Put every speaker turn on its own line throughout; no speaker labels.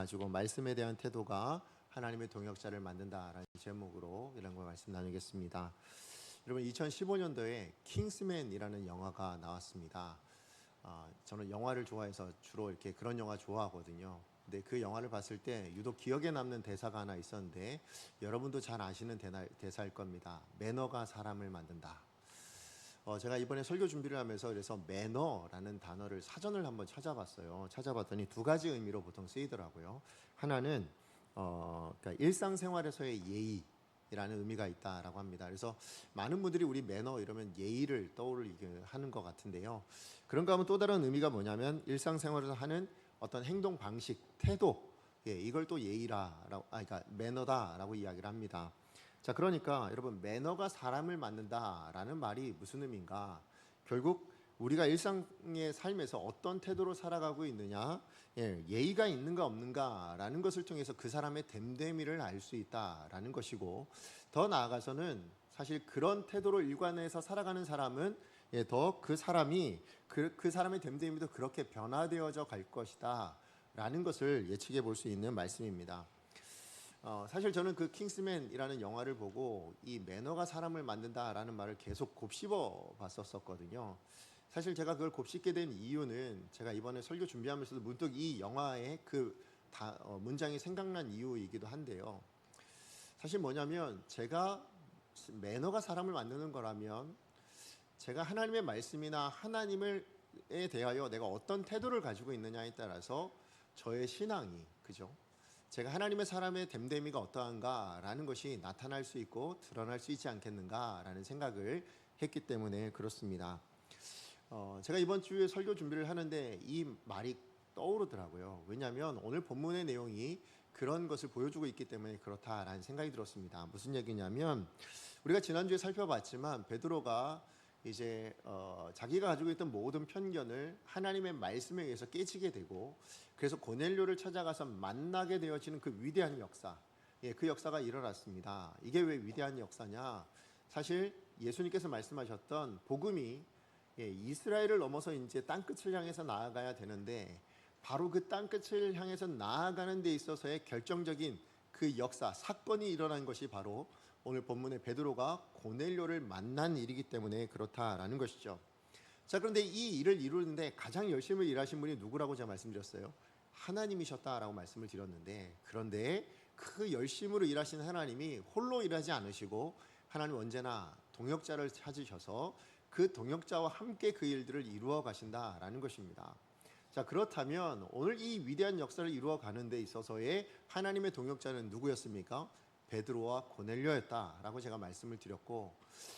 가지고 말씀에 대한 태도가 하나님의 동역자를 만든다라는 제목으로 이런 걸 말씀 나누겠습니다. 여러분 2015년도에 킹스맨이라는 영화가 나왔습니다. 저는 영화를 좋아해서 주로 이렇게 그런 영화 좋아하거든요. 근데 그 영화를 봤을 때 유독 기억에 남는 대사가 하나 있었는데 여러분도 잘 아시는 대사일 겁니다. 매너가 사람을 만든다. 제가 이번에 설교 준비를 하면서 그래서 매너라는 단어를 사전을 한번 찾아봤어요. 찾아봤더니 두 가지 의미로 보통 쓰이더라고요. 하나는 그러니까 일상생활에서의 예의라는 의미가 있다라고 합니다. 그래서 많은 분들이 우리 매너 이러면 예의를 떠올리게 하는 것 같은데요. 그런가 하면 또 다른 의미가 뭐냐면 일상생활에서 하는 어떤 행동 방식, 태도, 이걸 또 그러니까 매너다라고 이야기를 합니다. 자, 그러니까 여러분 매너가 사람을 만든다라는 말이 무슨 의미인가? 결국 우리가 일상의 삶에서 어떤 태도로 살아가고 있느냐, 예의가 있는가 없는가라는 것을 통해서 그 사람의 됨됨이를 알 수 있다라는 것이고, 더 나아가서는 사실 그런 태도로 일관해서 살아가는 사람은 더 그 사람이 그 사람의 됨됨이도 그렇게 변화되어져 갈 것이다라는 것을 예측해 볼 수 있는 말씀입니다. 사실 저는 그 킹스맨이라는 영화를 보고 이 매너가 사람을 만든다라는 말을 계속 곱씹어 봤었거든요. 사실 제가 그걸 곱씹게 된 이유는 제가 이번에 설교 준비하면서도 문득 이 영화의 문장이 생각난 이유이기도 한데요. 사실 뭐냐면 제가 매너가 사람을 만드는 거라면 제가 하나님의 말씀이나 하나님에 대하여 내가 어떤 태도를 가지고 있느냐에 따라서 저의 신앙이, 그죠? 제가 하나님의 사람의 됨됨이가 어떠한가라는 것이 나타날 수 있고 드러날 수 있지 않겠는가라는 생각을 했기 때문에 그렇습니다. 제가 이번 주에 설교 준비를 하는데 이 말이 떠오르더라고요. 왜냐하면 오늘 본문의 내용이 그런 것을 보여주고 있기 때문에 그렇다라는 생각이 들었습니다. 무슨 얘기냐면 우리가 지난주에 살펴봤지만 베드로가 이제 자기가 가지고 있던 모든 편견을 하나님의 말씀에 의해서 깨지게 되고, 그래서 고넬료를 찾아가서 만나게 되어지는 그 위대한 역사, 그 역사가 일어났습니다. 이게 왜 위대한 역사냐? 사실 예수님께서 말씀하셨던 복음이 이스라엘을 넘어서 이제 땅끝을 향해서 나아가야 되는데, 바로 그 땅끝을 향해서 나아가는 데 있어서의 결정적인 그 역사, 사건이 일어난 것이 바로 오늘 본문의 베드로가 고넬료를 만난 일이기 때문에 그렇다라는 것이죠. 자, 그런데 이 일을 이루는데 가장 열심히 일하신 분이 누구라고 제가 말씀드렸어요? 하나님이셨다라고 말씀을 드렸는데, 그런데 그 열심으로 일하신 하나님이 홀로 일하지 않으시고 하나님 언제나 동역자를 찾으셔서 그 동역자와 함께 그 일들을 이루어 가신다라는 것입니다. 자, 그렇다면 오늘 이 위대한 역사를 이루어 가는 데 있어서의 하나님의 동역자는 누구였습니까? 베드로와 고넬료였다라고 제가 말씀을 드렸고,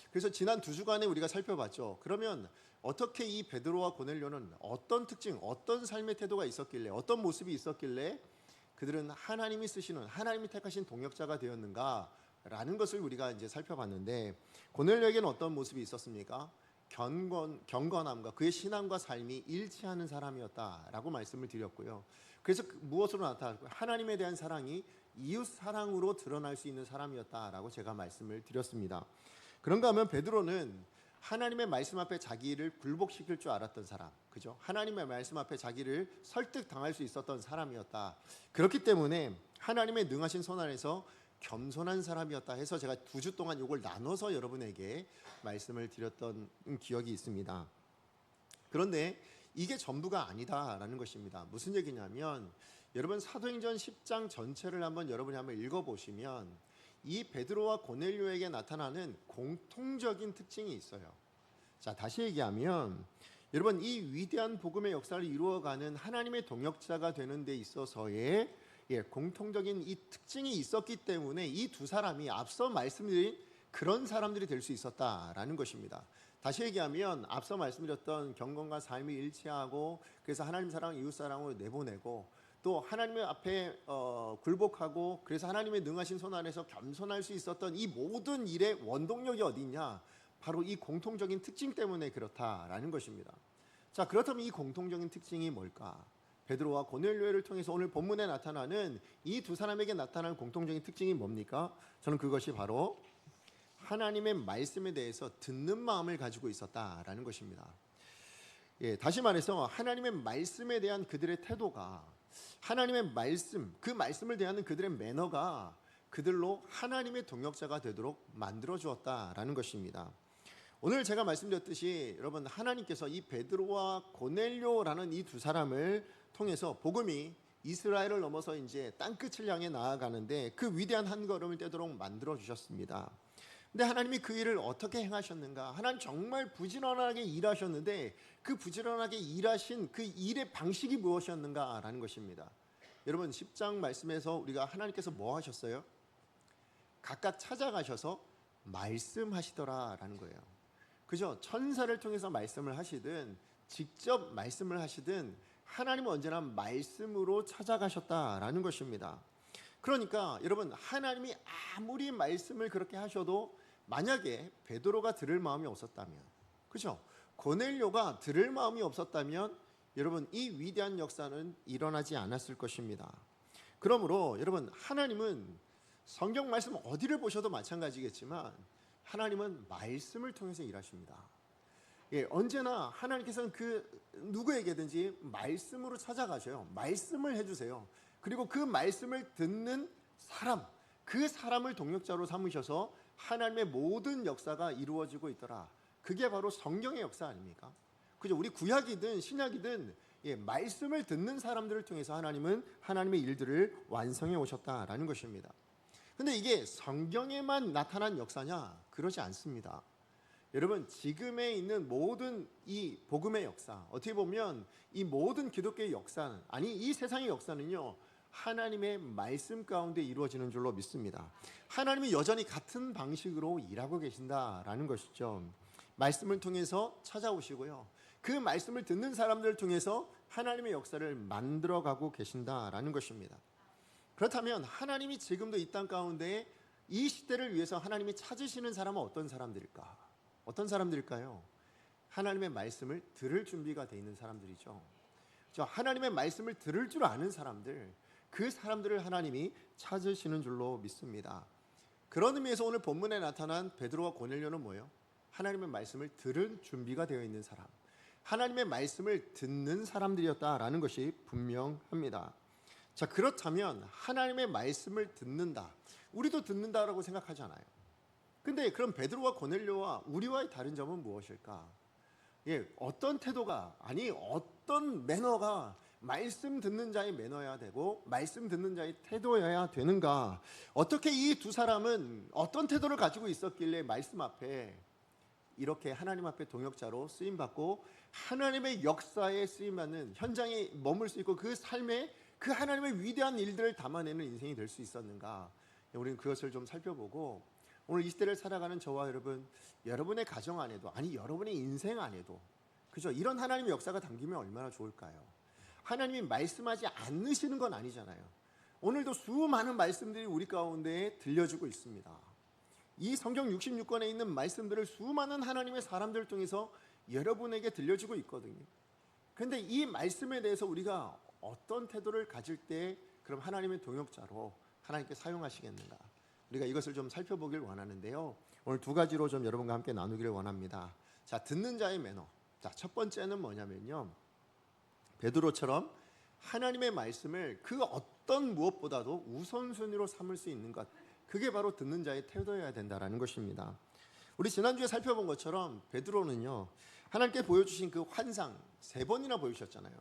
그래서 지난 2주간에 우리가 살펴봤죠. 그러면 어떻게 이 베드로와 고넬료는 어떤 특징, 어떤 삶의 태도가 있었길래, 어떤 모습이 있었길래 그들은 하나님이 쓰시는, 하나님이 택하신 동역자가 되었는가라는 것을 우리가 이제 살펴봤는데, 고넬료에게는 어떤 모습이 있었습니까? 경건함과 그의 신앙과 삶이 일치하는 사람이었다라고 말씀을 드렸고요. 그래서 무엇으로 나타날까요? 하나님에 대한 사랑이 이웃 사랑으로 드러날 수 있는 사람이었다라고 제가 말씀을 드렸습니다. 그런가 하면 베드로는 하나님의 말씀 앞에 자기를 굴복시킬 줄 알았던 사람, 그죠? 하나님의 말씀 앞에 자기를 설득당할 수 있었던 사람이었다. 그렇기 때문에 하나님의 능하신 손 안에서 겸손한 사람이었다 해서 제가 2주 동안 이걸 나눠서 여러분에게 말씀을 드렸던 기억이 있습니다. 그런데 이게 전부가 아니다라는 것입니다. 무슨 얘기냐면 여러분 사도행전 10장 전체를 여러분이 한번 읽어보시면 이 베드로와 고넬료에게 나타나는 공통적인 특징이 있어요. 자, 다시 얘기하면 여러분 이 위대한 복음의 역사를 이루어가는 하나님의 동역자가 되는 데 있어서의 공통적인 이 특징이 있었기 때문에 이 두 사람이 앞서 말씀드린 그런 사람들이 될 수 있었다라는 것입니다. 다시 얘기하면 앞서 말씀드렸던 경건과 삶이 일치하고, 그래서 하나님 사랑, 이웃 사랑으로 내보내고, 또 하나님의 앞에 굴복하고, 그래서 하나님의 능하신 손 안에서 겸손할 수 있었던 이 모든 일의 원동력이 어디 있냐? 바로 이 공통적인 특징 때문에 그렇다라는 것입니다. 자, 그렇다면 이 공통적인 특징이 뭘까? 베드로와 고넬료를 통해서 오늘 본문에 나타나는 이 두 사람에게 나타나는 공통적인 특징이 뭡니까? 저는 그것이 바로 하나님의 말씀에 대해서 듣는 마음을 가지고 있었다라는 것입니다. 다시 말해서 하나님의 말씀에 대한 그들의 태도가 하나님의 말씀, 그 말씀을 대하는 그들의 매너가 그들로 하나님의 동역자가 되도록 만들어 주었다라는 것입니다. 오늘 제가 말씀드렸듯이 여러분, 하나님께서 이 베드로와 고넬료라는 이 두 사람을 통해서 복음이 이스라엘을 넘어서 이제 땅끝을 향해 나아가는데 그 위대한 한 걸음을 떼도록 만들어 주셨습니다. 근데 하나님이 그 일을 어떻게 행하셨는가? 하나님 정말 부지런하게 일하셨는데 그 부지런하게 일하신 그 일의 방식이 무엇이었는가라는 것입니다. 여러분, 10장 말씀에서 우리가 하나님께서 뭐 하셨어요? 각각 찾아가셔서 말씀하시더라라는 거예요. 그죠? 천사를 통해서 말씀을 하시든 직접 말씀을 하시든 하나님은 언제나 말씀으로 찾아가셨다라는 것입니다. 그러니까 여러분, 하나님이 아무리 말씀을 그렇게 하셔도 만약에 베드로가 들을 마음이 없었다면, 그죠? 고넬료가 들을 마음이 없었다면 여러분, 이 위대한 역사는 일어나지 않았을 것입니다. 그러므로 여러분, 하나님은 성경 말씀 어디를 보셔도 마찬가지겠지만 하나님은 말씀을 통해서 일하십니다. 언제나 하나님께서는 그 누구에게든지 말씀으로 찾아가셔요. 말씀을 해주세요. 그리고 그 말씀을 듣는 사람, 그 사람을 동역자로 삼으셔서 하나님의 모든 역사가 이루어지고 있더라. 그게 바로 성경의 역사 아닙니까? 그죠? 우리 구약이든 신약이든 말씀을 듣는 사람들을 통해서 하나님은 하나님의 일들을 완성해 오셨다라는 것입니다. 근데 이게 성경에만 나타난 역사냐? 그러지 않습니다. 여러분, 지금에 있는 모든 이 복음의 역사, 어떻게 보면 이 모든 기독교의 역사는, 아니 이 세상의 역사는요, 하나님의 말씀 가운데 이루어지는 줄로 믿습니다. 하나님이 여전히 같은 방식으로 일하고 계신다라는 것이죠. 말씀을 통해서 찾아오시고요, 그 말씀을 듣는 사람들을 통해서 하나님의 역사를 만들어가고 계신다라는 것입니다. 그렇다면 하나님이 지금도 이 땅 가운데 이 시대를 위해서 하나님이 찾으시는 사람은 어떤 사람들일까? 어떤 사람들일까요? 하나님의 말씀을 들을 준비가 되어 있는 사람들이죠. 하나님의 말씀을 들을 줄 아는 사람들, 그 사람들을 하나님이 찾으시는 줄로 믿습니다. 그런 의미에서 오늘 본문에 나타난 베드로와 고넬료는 뭐예요? 하나님의 말씀을 들을 준비가 되어 있는 사람, 하나님의 말씀을 듣는 사람들이었다라는 것이 분명합니다. 자, 그렇다면 하나님의 말씀을 듣는다, 우리도 듣는다라고 생각하잖아요. 근데 그럼 베드로와 고넬료와 우리와의 다른 점은 무엇일까? 어떤 태도가, 아니 어떤 매너가 말씀 듣는 자의 매너여야 되고 말씀 듣는 자의 태도여야 되는가? 어떻게 이 두 사람은 어떤 태도를 가지고 있었길래 말씀 앞에 이렇게 하나님 앞에 동역자로 쓰임받고 하나님의 역사에 쓰임받는 현장에 머물 수 있고 그 삶에 그 하나님의 위대한 일들을 담아내는 인생이 될 수 있었는가? 우리는 그것을 좀 살펴보고 오늘 이 시대를 살아가는 저와 여러분, 여러분의 가정 안에도, 아니 여러분의 인생 안에도, 그죠? 이런 하나님의 역사가 담기면 얼마나 좋을까요? 하나님이 말씀하지 않으시는 건 아니잖아요. 오늘도 수많은 말씀들이 우리 가운데 들려주고 있습니다. 이 성경 66권에 있는 말씀들을 수많은 하나님의 사람들을 통해서 여러분에게 들려주고 있거든요. 그런데 이 말씀에 대해서 우리가 어떤 태도를 가질 때 그럼 하나님의 동역자로 하나님께 사용하시겠는가? 우리가 이것을 좀 살펴보길 원하는데요. 오늘 두 가지로 좀 여러분과 함께 나누기를 원합니다. 자, 듣는 자의 매너. 자, 첫 번째는 뭐냐면요, 베드로처럼 하나님의 말씀을 그 어떤 무엇보다도 우선순위로 삼을 수 있는 것, 그게 바로 듣는 자의 태도여야 된다라는 것입니다. 우리 지난주에 살펴본 것처럼 베드로는요, 하나님께 보여주신 그 환상 3번이나 보여주셨잖아요.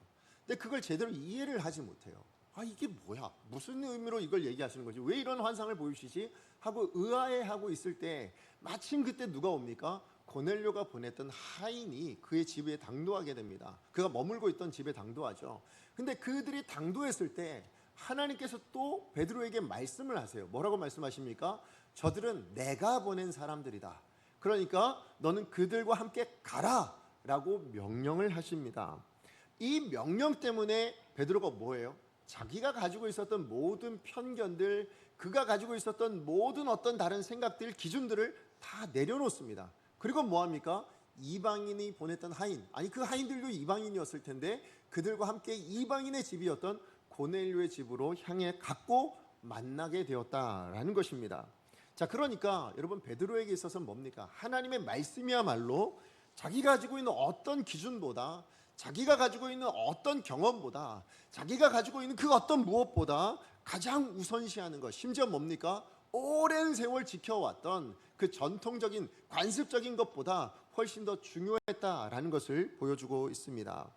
근데 그걸 제대로 이해를 하지 못해요. 이게 뭐야? 무슨 의미로 이걸 얘기하시는 거지? 왜 이런 환상을 보여주시지? 하고 의아해하고 있을 때 마침 그때 누가 옵니까? 고넬료가 보냈던 하인이 그의 집에 당도하게 됩니다. 그가 머물고 있던 집에 당도하죠. 근데 그들이 당도했을 때 하나님께서 또 베드로에게 말씀을 하세요. 뭐라고 말씀하십니까? 저들은 내가 보낸 사람들이다. 그러니까 너는 그들과 함께 가라 라고 명령을 하십니다. 이 명령 때문에 베드로가 뭐예요? 자기가 가지고 있었던 모든 편견들, 그가 가지고 있었던 모든 어떤 다른 생각들, 기준들을 다 내려놓습니다. 그리고 뭐합니까? 이방인이 보냈던 하인, 아니 그 하인들도 이방인이었을 텐데 그들과 함께 이방인의 집이었던 고넬료의 집으로 향해 갔고 만나게 되었다라는 것입니다. 자, 그러니까 여러분, 베드로에게 있어서는 뭡니까? 하나님의 말씀이야말로 자기가 가지고 있는 어떤 기준보다 자기가 가지고 있는 어떤 경험보다, 자기가 가지고 있는 그 어떤 무엇보다 가장 우선시하는 것, 심지어 뭡니까? 오랜 세월 지켜왔던 그 전통적인 관습적인 것보다 훨씬 더 중요했다라는 것을 보여주고 있습니다.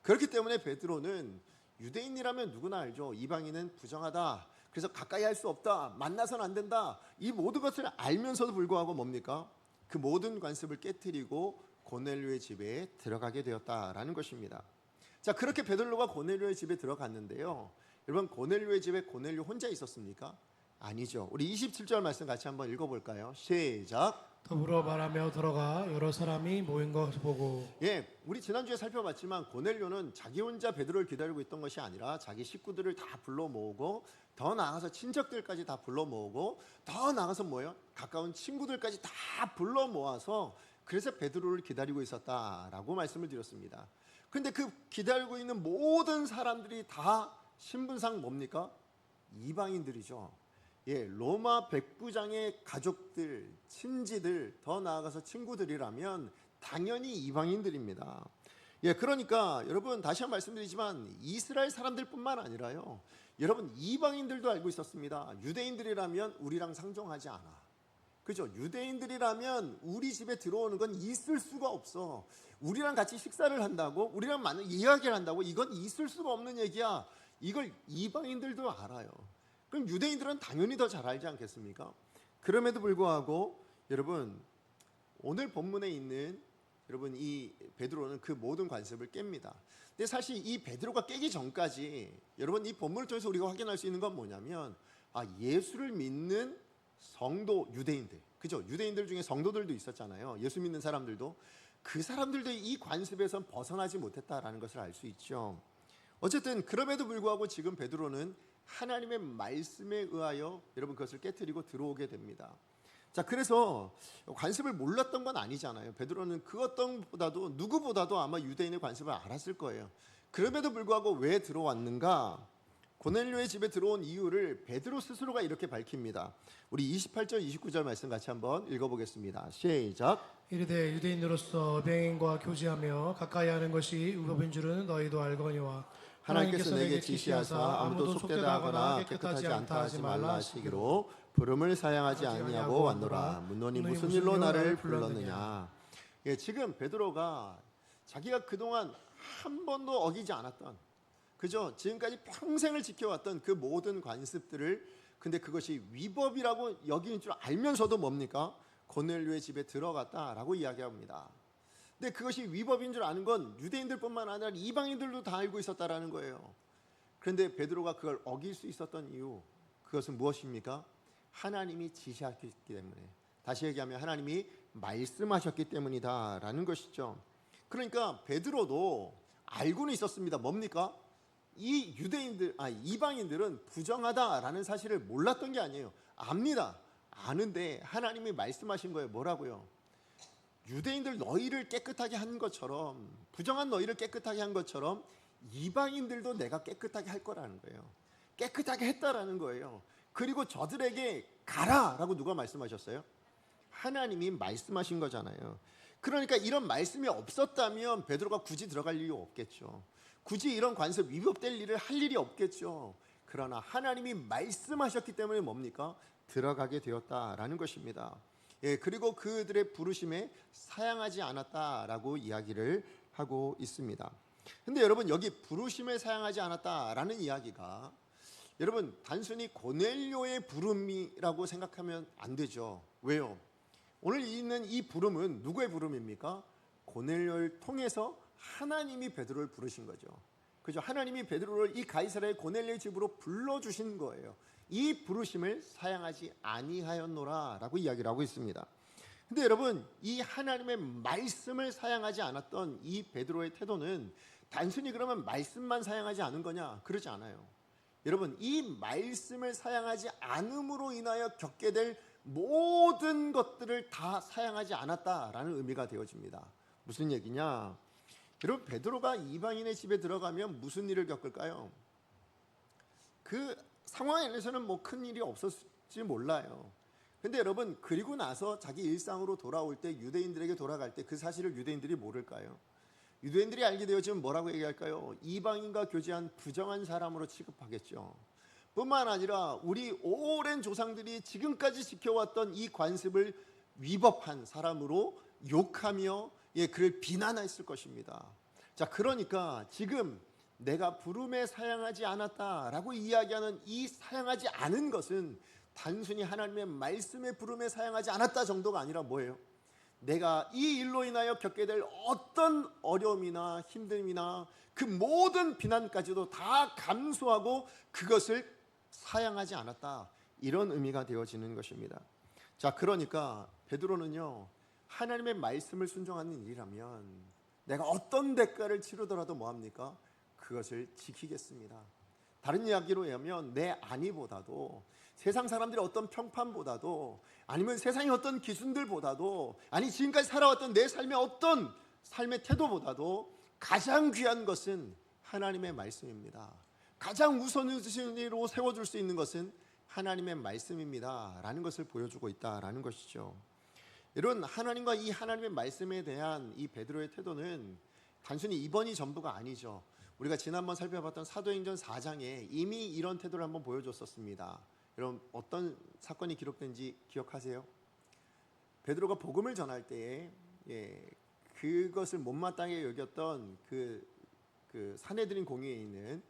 그렇기 때문에 베드로는, 유대인이라면 누구나 알죠. 이방인은 부정하다, 그래서 가까이 할 수 없다, 만나선 안 된다, 이 모든 것을 알면서도 불구하고 뭡니까? 그 모든 관습을 깨뜨리고 고넬료의 집에 들어가게 되었다라는 것입니다. 자, 그렇게 베드로가 고넬료의 집에 들어갔는데요, 여러분, 고넬료의 집에 고넬료 혼자 있었습니까? 아니죠. 우리 27절 말씀 같이 한번 읽어볼까요? 시작.
더불어 말하며 들어가 여러 사람이 모인 것을 보고.
예, 우리 지난주에 살펴봤지만 고넬료는 자기 혼자 베드로를 기다리고 있던 것이 아니라 자기 식구들을 다 불러 모으고, 더 나아가서 친척들까지 다 불러 모으고, 더 나아가서 뭐예요? 가까운 친구들까지 다 불러 모아서 그래서 베드로를 기다리고 있었다라고 말씀을 드렸습니다. 그런데 그 기다리고 있는 모든 사람들이 다 신분상 뭡니까? 이방인들이죠. 예, 로마 백부장의 가족들, 친지들, 더 나아가서 친구들이라면 당연히 이방인들입니다. 예, 그러니까 여러분, 다시 한번 말씀드리지만 이스라엘 사람들뿐만 아니라요, 여러분, 이방인들도 알고 있었습니다. 유대인들이라면 우리랑 상종하지 않아. 그죠? 유대인들이라면 우리 집에 들어오는 건 있을 수가 없어. 우리랑 같이 식사를 한다고, 우리랑 많은 이야기를 한다고, 이건 있을 수가 없는 얘기야. 이걸 이방인들도 알아요. 그럼 유대인들은 당연히 더 잘 알지 않겠습니까? 그럼에도 불구하고 여러분, 오늘 본문에 있는 여러분, 이 베드로는 그 모든 관습을 깹니다. 근데 사실 이 베드로가 깨기 전까지 여러분, 이 본문을 통해서 우리가 확인할 수 있는 건 뭐냐면, 예수를 믿는 성도, 유대인들, 그죠? 유대인들 중에 성도들도 있었잖아요. 예수 믿는 사람들도, 그 사람들도 이 관습에선 벗어나지 못했다라는 것을 알 수 있죠. 어쨌든 그럼에도 불구하고 지금 베드로는 하나님의 말씀에 의하여 여러분 그것을 깨뜨리고 들어오게 됩니다. 자, 그래서 관습을 몰랐던 건 아니잖아요. 베드로는 그 어떤 보다도, 누구보다도 아마 유대인의 관습을 알았을 거예요. 그럼에도 불구하고 왜 들어왔는가? 고넬료의 집에 들어온 이유를 베드로 스스로가 이렇게 밝힙니다. 우리 28절 29절 말씀 같이 한번 읽어보겠습니다. 시작.
이르되 유대인으로서 병인과 교제하며 가까이 하는 것이 율법인 줄은 너희도 알거니와
하나님께서 내게 지시하사 아무도 속되다 하거나 깨끗하지 않다 하지 말라 하시기로 부름을 사양하지 아니하고 왔노라. 문노니 무슨 일로 나를 불렀느냐. 예, 지금 베드로가 자기가 그동안 한 번도 어기지 않았던, 그죠? 지금까지 평생을 지켜왔던 그 모든 관습들을, 근데 그것이 위법이라고 여기는 줄 알면서도 뭡니까? 고넬료의 집에 들어갔다라고 이야기합니다. 근데 그것이 위법인 줄 아는 건 유대인들뿐만 아니라 이방인들도 다 알고 있었다라는 거예요. 그런데 베드로가 그걸 어길 수 있었던 이유, 그것은 무엇입니까? 하나님이 지시하셨기 때문에, 다시 얘기하면 하나님이 말씀하셨기 때문이다라는 것이죠. 그러니까 베드로도 알고는 있었습니다. 뭡니까? 이 이방인들은 부정하다라는 사실을 몰랐던 게 아니에요. 압니다. 아는데 하나님이 말씀하신 거예요. 뭐라고요? 유대인들 너희를 깨끗하게 한 것처럼, 부정한 너희를 깨끗하게 한 것처럼 이방인들도 내가 깨끗하게 할 거라는 거예요. 깨끗하게 했다라는 거예요. 그리고 저들에게 가라라고 누가 말씀하셨어요? 하나님이 말씀하신 거잖아요. 그러니까 이런 말씀이 없었다면 베드로가 굳이 들어갈 이유 없겠죠. 굳이 이런 관습 위법될 일을 할 일이 없겠죠. 그러나 하나님이 말씀하셨기 때문에 뭡니까? 들어가게 되었다라는 것입니다. 예, 그리고 그들의 부르심에 사양하지 않았다라고 이야기를 하고 있습니다. 근데 여러분, 여기 부르심에 사양하지 않았다라는 이야기가 여러분 단순히 고넬료의 부름이라고 생각하면 안 되죠. 왜요? 오늘 있는 이 부름은 누구의 부름입니까? 고넬료를 통해서 하나님이 베드로를 부르신 거죠. 그죠? 하나님이 베드로를 이 가이사랴의 고넬료의 집으로 불러주신 거예요. 이 부르심을 사양하지 아니하였노라라고 이야기를 하고 있습니다. 근데 여러분, 이 하나님의 말씀을 사양하지 않았던 이 베드로의 태도는 단순히 그러면 말씀만 사양하지 않은 거냐? 그러지 않아요. 여러분, 이 말씀을 사양하지 않음으로 인하여 겪게 될 모든 것들을 다 사양하지 않았다라는 의미가 되어집니다. 무슨 얘기냐? 여러분, 베드로가 이방인의 집에 들어가면 무슨 일을 겪을까요? 그 상황에서는 뭐 큰 일이 없었을지 몰라요. 근데 여러분, 그리고 나서 자기 일상으로 돌아올 때, 유대인들에게 돌아갈 때 그 사실을 유대인들이 모를까요? 유대인들이 알게 되어지면 뭐라고 얘기할까요? 이방인과 교제한 부정한 사람으로 취급하겠죠. 뿐만 아니라 우리 오랜 조상들이 지금까지 지켜왔던 이 관습을 위법한 사람으로 욕하며 그를 비난했을 것입니다. 자, 그러니까 지금 내가 부름에 사양하지 않았다라고 이야기하는 이 사양하지 않은 것은 단순히 하나님의 말씀의 부름에 사양하지 않았다 정도가 아니라 뭐예요? 내가 이 일로 인하여 겪게 될 어떤 어려움이나 힘듦이나 그 모든 비난까지도 다 감수하고 그것을 사양하지 않았다, 이런 의미가 되어지는 것입니다. 자, 그러니까 베드로는요, 하나님의 말씀을 순종하는 일이라면 내가 어떤 대가를 치르더라도 뭐합니까? 그것을 지키겠습니다. 다른 이야기로 하면 내 안위보다도, 세상 사람들의 어떤 평판보다도, 아니면 세상의 어떤 기준들보다도, 아니 지금까지 살아왔던 내 삶의 어떤 삶의 태도보다도 가장 귀한 것은 하나님의 말씀입니다. 가장 우선순위로 세워줄 수 있는 것은 하나님의 말씀입니다 라는 것을 보여주고 있다라는 것이죠. 이런 하나님과 이 하나님의 말씀에 대한 이 베드로의 태도는 단순히 이번이 전부가 아니죠. 우리가 지난번 살펴봤던 사도행전 4장에 이미 이런 태도를 한번 보여줬었습니다. 여러분, 어떤 사건이 기록된지 기억하세요? 베드로가 복음을 전할 때에 그것을 못마땅하게 여겼던 그 사내들인 공회에 있는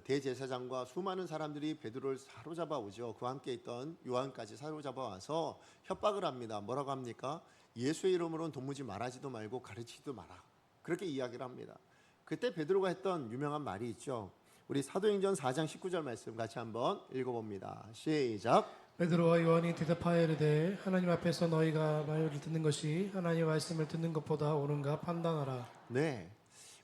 대제사장과 수많은 사람들이 베드로를 사로잡아 오죠. 그와 함께 있던 요한까지 사로잡아 와서 협박을 합니다. 뭐라고 합니까? 예수의 이름으로는 도무지 말하지도 말고 가르치지도 마라, 그렇게 이야기를 합니다. 그때 베드로가 했던 유명한 말이 있죠. 우리 사도행전 4장 19절 말씀 같이 한번 읽어봅니다. 시작.
베드로와 요한이 대답하여 이르되 하나님 앞에서 너희가 말을 듣는 것이 하나님의 말씀을 듣는 것보다 옳은가 판단하라.
네,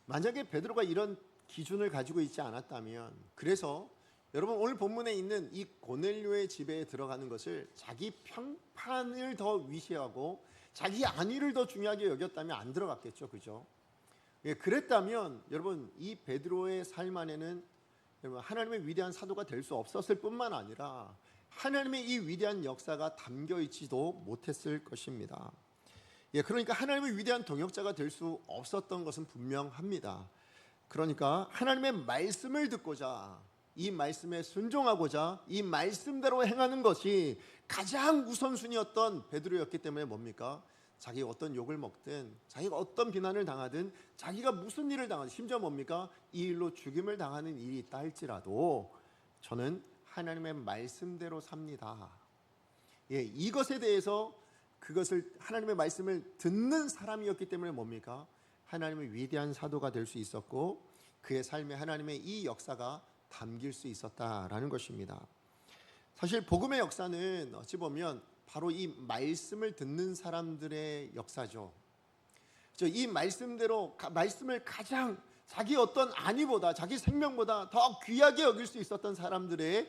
만약에 베드로가 이런 기준을 가지고 있지 않았다면, 그래서 여러분 오늘 본문에 있는 이 고넬료의 집에 들어가는 것을 자기 평판을 더 위시하고 자기 안위를 더 중요하게 여겼다면 안 들어갔겠죠, 그죠? 그랬다면 여러분 이 베드로의 삶 안에는 여러분 하나님의 위대한 사도가 될 수 없었을 뿐만 아니라 하나님의 이 위대한 역사가 담겨 있지도 못했을 것입니다. 그러니까 하나님의 위대한 동역자가 될 수 없었던 것은 분명합니다. 그러니까 하나님의 말씀을 듣고자, 이 말씀에 순종하고자 이 말씀대로 행하는 것이 가장 우선순위였던 베드로였기 때문에 뭡니까? 자기가 어떤 욕을 먹든, 자기가 어떤 비난을 당하든, 자기가 무슨 일을 당하든, 심지어 뭡니까? 이 일로 죽임을 당하는 일이 있다 할지라도 저는 하나님의 말씀대로 삽니다. 이것에 대해서 그것을 하나님의 말씀을 듣는 사람이었기 때문에 뭡니까? 하나님의 위대한 사도가 될 수 있었고 그의 삶에 하나님의 이 역사가 담길 수 있었다라는 것입니다. 사실 복음의 역사는 어찌 보면 바로 이 말씀을 듣는 사람들의 역사죠. 이 말씀대로 말씀을 가장 자기 어떤 안위보다, 자기 생명보다 더 귀하게 여길 수 있었던 사람들의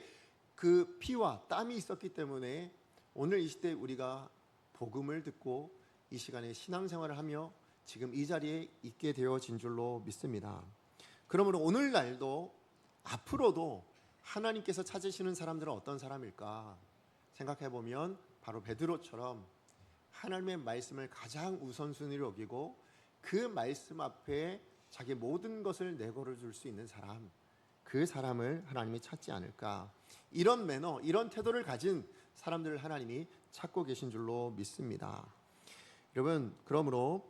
그 피와 땀이 있었기 때문에 오늘 이 시대에 우리가 복음을 듣고 이 시간에 신앙생활을 하며 지금 이 자리에 있게 되어진 줄로 믿습니다. 그러므로 오늘날도 앞으로도 하나님께서 찾으시는 사람들은 어떤 사람일까 생각해 보면 바로 베드로처럼 하나님의 말씀을 가장 우선순위로 여기고 그 말씀 앞에 자기 모든 것을 내걸어 줄 수 있는 사람, 그 사람을 하나님이 찾지 않을까. 이런 매너, 이런 태도를 가진 사람들을 하나님이 찾고 계신 줄로 믿습니다. 여러분, 그러므로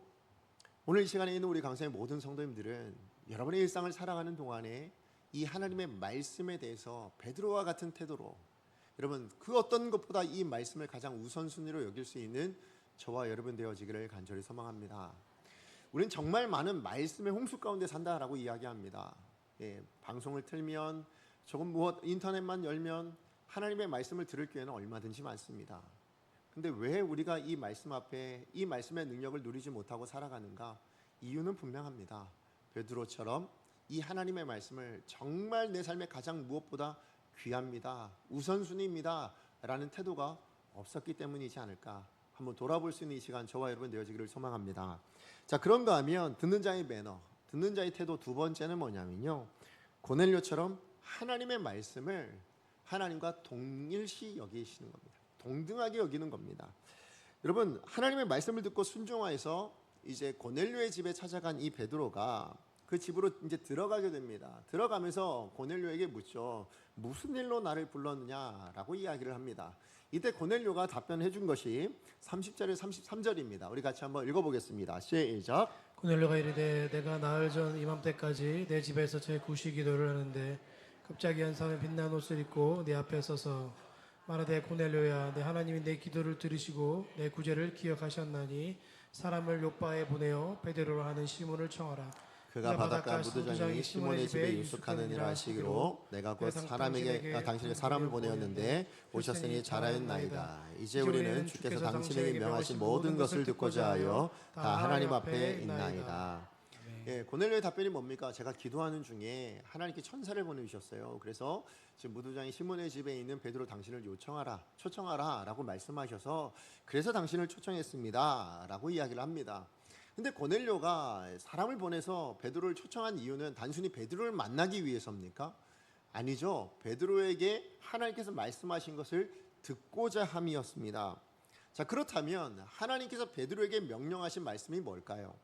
오늘 이 시간에 있는 우리 강성의 모든 성도님들은 여러분의 일상을 살아가는 동안에 이 하나님의 말씀에 대해서 베드로와 같은 태도로, 여러분 그 어떤 것보다 이 말씀을 가장 우선순위로 여길 수 있는 저와 여러분 되어지기를 간절히 소망합니다. 우리는 정말 많은 말씀의 홍수 가운데 산다라고 이야기합니다. 방송을 틀면 조금 인터넷만 열면 하나님의 말씀을 들을 기회는 얼마든지 많습니다. 근데 왜 우리가 이 말씀 앞에 이 말씀의 능력을 누리지 못하고 살아가는가? 이유는 분명합니다. 베드로처럼 이 하나님의 말씀을 정말 내 삶에 가장 무엇보다 귀합니다, 우선순위입니다 라는 태도가 없었기 때문이지 않을까. 한번 돌아볼 수 있는 이 시간 저와 여러분 되어지기를 소망합니다. 자, 그런가 하면 듣는 자의 매너, 듣는 자의 태도 두 번째는 뭐냐면요, 고넬료처럼 하나님의 말씀을 하나님과 동일시 여기시는 겁니다. 동등하게 여기는 겁니다. 여러분, 하나님의 말씀을 듣고 순종하여서 이제 고넬료의 집에 찾아간 이 베드로가 그 집으로 이제 들어가게 됩니다. 들어가면서 고넬료에게 묻죠. 무슨 일로 나를 불렀느냐라고 이야기를 합니다. 이때 고넬료가 답변해 준 것이 30절에 33절입니다. 우리 같이 한번 읽어보겠습니다. 시작.
고넬료가 이르되 내가 나흘 전 이맘때까지 내 집에서 제 구시 기도를 하는데 갑자기 한 사람이 빛난 옷을 입고 내 앞에 서서 말하되 고넬료야 내 하나님이 내 기도를 들으시고 내 구제를 기억하셨나니 사람을 요바에 보내어 베드로로 하는 시몬을 청하라.
그가 바닷가 무두장이 시몬의 집에 유숙하느니라 하시기로 내가 곧 당신에게 사람을 보내었는데 오셨으니 잘하였나이다. 이제 우리는 주께서 당신에게 명하신 모든 것을 듣고자 하여 다 하나님 앞에 있나이다. 예, 고넬료의 답변이 뭡니까? 제가 기도하는 중에 하나님께 천사를 보내주셨어요. 그래서 지금 무두장이 시몬의 집에 있는 베드로 당신을 초청하라 라고 말씀하셔서 그래서 당신을 초청했습니다 라고 이야기를 합니다. 근데 고넬료가 사람을 보내서 베드로를 초청한 이유는 단순히 베드로를 만나기 위해서입니까? 아니죠. 베드로에게 하나님께서 말씀하신 것을 듣고자 함이었습니다. 자, 그렇다면 하나님께서 베드로에게 명령하신 말씀이 뭘까요?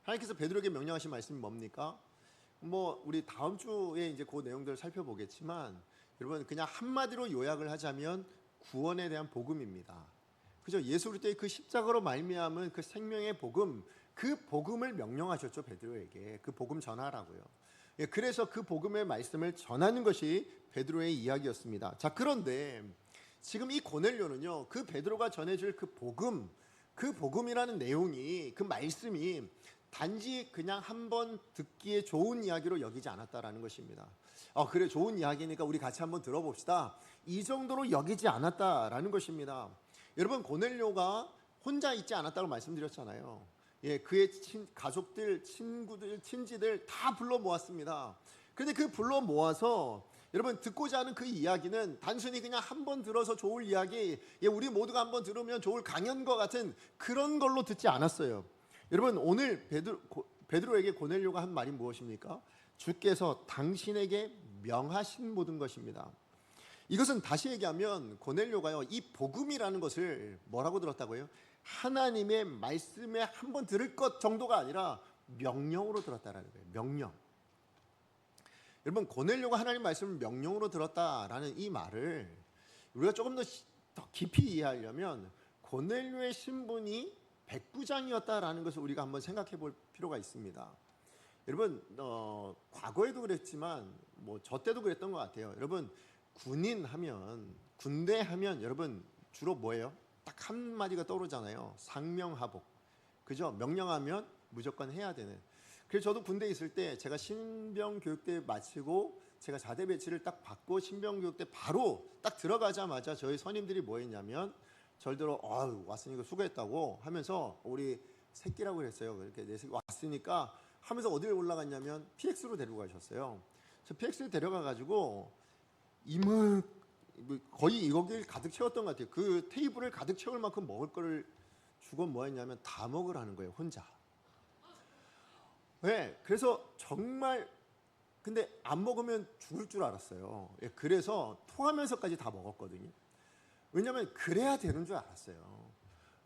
하나님께서 베드로에게 명령하신 말씀이 뭡니까? 우리 다음 주에 이제 그 내용들을 살펴보겠지만 여러분 그냥 한마디로 요약을 하자면 구원에 대한 복음입니다. 그죠? 예수 그리스도의 그 십자가로 말미암은 그 생명의 복음, 그 복음을 명령하셨죠. 베드로에게 그 복음 전하라고요. 예, 그래서 그 복음의 말씀을 전하는 것이 베드로의 이야기였습니다. 자, 그런데 지금 이 고넬료는요, 그 베드로가 전해줄 그 복음이라는 내용이, 그 말씀이 단지 그냥 한번 듣기에 좋은 이야기로 여기지 않았다라는 것입니다. 그래, 좋은 이야기니까 우리 같이 한번 들어봅시다. 이 정도로 여기지 않았다라는 것입니다. 여러분, 고넬료가 혼자 있지 않았다고 말씀드렸잖아요. 예, 그의 가족들, 친구들, 친지들 다 불러 모았습니다. 그런데 그 불러 모아서 여러분 듣고자 하는 그 이야기는 단순히 그냥 한번 들어서 좋을 이야기, 예, 우리 모두가 한번 들으면 좋을 강연과 같은 그런 걸로 듣지 않았어요. 여러분, 오늘 베드로에게 고넬료가 한 말이 무엇입니까? 주께서 당신에게 명하신 모든 것입니다. 이것은 다시 얘기하면 고넬료가요, 이 복음이라는 것을 뭐라고 들었다고요? 하나님의 말씀에 한번 들을 것 정도가 아니라 명령으로 들었다라는 거예요. 명령. 여러분, 고넬료가 하나님 말씀을 명령으로 들었다라는 이 말을 우리가 조금 더 깊이 이해하려면 고넬료의 신분이 백부장이었다라는 것을 우리가 한번 생각해 볼 필요가 있습니다. 여러분, 과거에도 그랬지만 저 때도 그랬던 것 같아요. 여러분, 군대 하면 여러분 주로 뭐예요? 딱 한마디가 떠오르잖아요. 상명하복. 그죠? 명령하면 무조건 해야 되는. 그래서 저도 군대에 있을 때 제가 신병교육대 마치고 제가 자대 배치를 딱 받고 신병교육대 바로 딱 들어가자마자 저희 선임들이 뭐 했냐면 절대로 왔으니까 수고했다고 하면서 우리 새끼라고 그랬어요. 이렇게 내 새끼 왔으니까 하면서 어디를 올라갔냐면 PX로 데리고 가셨어요. 저 PX를 데려가 가지고 거의 이거길 가득 채웠던 것 같아요. 그 테이블을 가득 채울 만큼 먹을 거를 주고 뭐 했냐면 다 먹으라는 거예요. 혼자. 네, 그래서 정말 근데 안 먹으면 죽을 줄 알았어요. 예, 그래서 토하면서까지 다 먹었거든요. 왜냐하면 그래야 되는 줄 알았어요.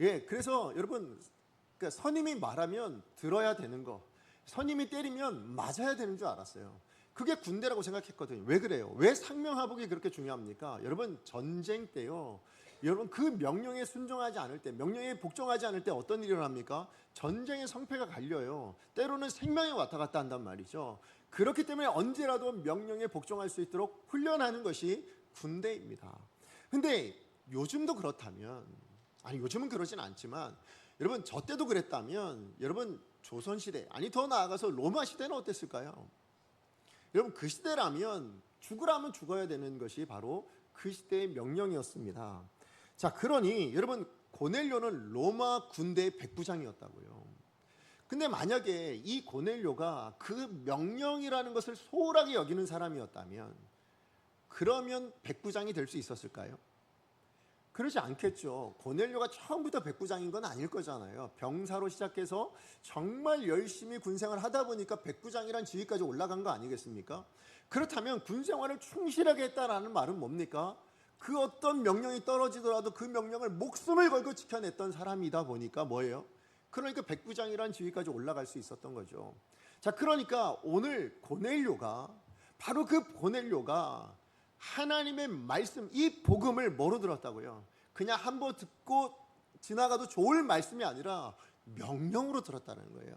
예, 그래서 여러분, 그러니까 선임이 말하면 들어야 되는 거, 선임이 때리면 맞아야 되는 줄 알았어요. 그게 군대라고 생각했거든요. 왜 그래요? 왜 상명하복이 그렇게 중요합니까? 여러분, 전쟁 때요, 여러분 그 명령에 순종하지 않을 때, 명령에 복종하지 않을 때 어떤 일이 일어납니까? 전쟁의 성패가 갈려요. 때로는 생명이 왔다 갔다 한단 말이죠. 그렇기 때문에 언제라도 명령에 복종할 수 있도록 훈련하는 것이 군대입니다. 근데 요즘도 그렇다면, 아니 요즘은 그러진 않지만 여러분 저 때도 그랬다면 여러분 조선시대, 아니 더 나아가서 로마 시대는 어땠을까요? 여러분 그 시대라면 죽으라면 죽어야 되는 것이 바로 그 시대의 명령이었습니다. 자, 그러니 여러분 고넬료는 로마 군대의 백부장이었다고요. 근데 만약에 이 고넬료가 그 명령이라는 것을 소홀하게 여기는 사람이었다면 그러면 백부장이 될 수 있었을까요? 그러지 않겠죠. 고넬료가 처음부터 백부장인 건 아닐 거잖아요. 병사로 시작해서 정말 열심히 군생활을 하다 보니까 백부장이란 지위까지 올라간 거 아니겠습니까? 그렇다면 군생활을 충실하게 했다라는 말은 뭡니까? 그 어떤 명령이 떨어지더라도 그 명령을 목숨을 걸고 지켜냈던 사람이다 보니까 뭐예요? 그러니까 백부장이라는 지위까지 올라갈 수 있었던 거죠. 자, 그러니까 오늘 고넬료가, 바로 그 고넬료가 하나님의 말씀, 이 복음을 뭐로 들었다고요? 그냥 한번 듣고 지나가도 좋을 말씀이 아니라 명령으로 들었다는 거예요.